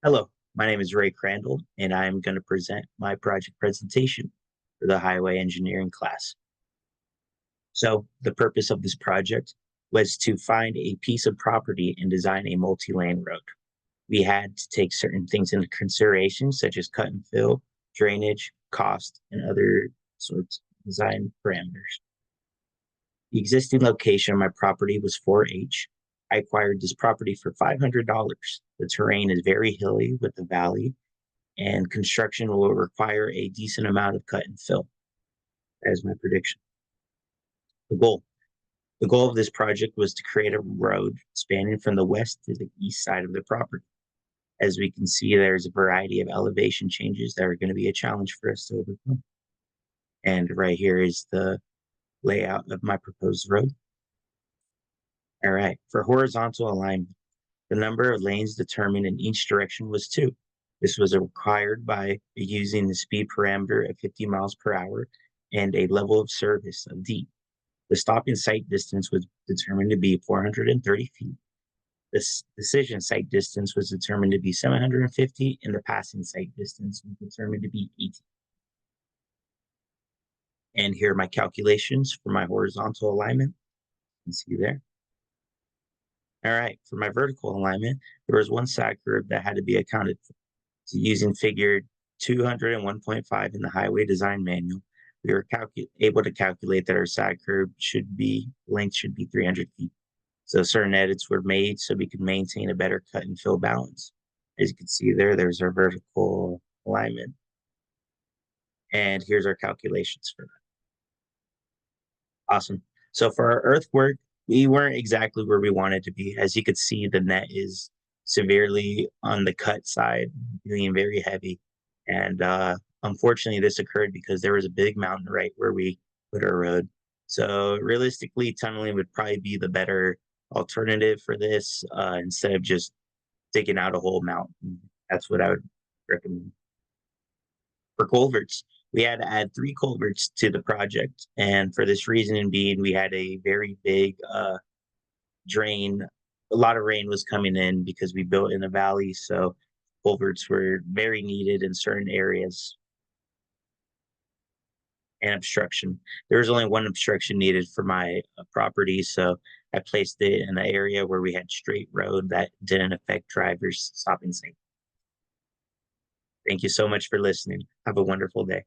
Hello, my name is Ray Crandall, and I'm going to present my project presentation for the highway engineering class. So, the purpose of this project was to find a piece of property and design a multi lane road. We had to take certain things into consideration, such as cut and fill, drainage, cost, and other sorts of design parameters. The existing location of my property was 4H. I acquired this property for $500. The terrain is very hilly with a valley, and construction will require a decent amount of cut and fill. That is my prediction. The goal. The goal of this project was to create a road spanning from the west to the east side of the property. As we can see, there's a variety of elevation changes that are going to be a challenge for us to overcome. And right here is the layout of my proposed road. All right, for horizontal alignment, the number of lanes determined in each direction was 2. This was required by using the speed parameter of 50 miles per hour and a level of service of D. The stopping sight distance was determined to be 430 feet. The decision sight distance was determined to be 750, and the passing sight distance was determined to be 18. And here are my calculations for my horizontal alignment. You can see there. All right, for my vertical alignment, there was one side curve that had to be accounted for. So using figure 201.5 in the highway design manual, we were able to calculate that our side curve length should be 300 feet. So certain edits were made so we could maintain a better cut and fill balance. As you can see there, there's our vertical alignment. And here's our calculations for that. Awesome. So for our earthwork, we weren't exactly where we wanted to be. As you could see, the net is severely on the cut side, being very heavy. And unfortunately, this occurred because there was a big mountain right where we put our road. So realistically, tunneling would probably be the better alternative for this instead of just digging out a whole mountain. That's what I would recommend. For culverts, we had to add 3 culverts to the project. And for this reason, indeed, we had a very big drain. A lot of rain was coming in because we built in a valley. So culverts were very needed in certain areas. And obstruction. There was only one obstruction needed for my property. So I placed it in an area where we had straight road that didn't affect drivers stopping safe. Thank you so much for listening. Have a wonderful day.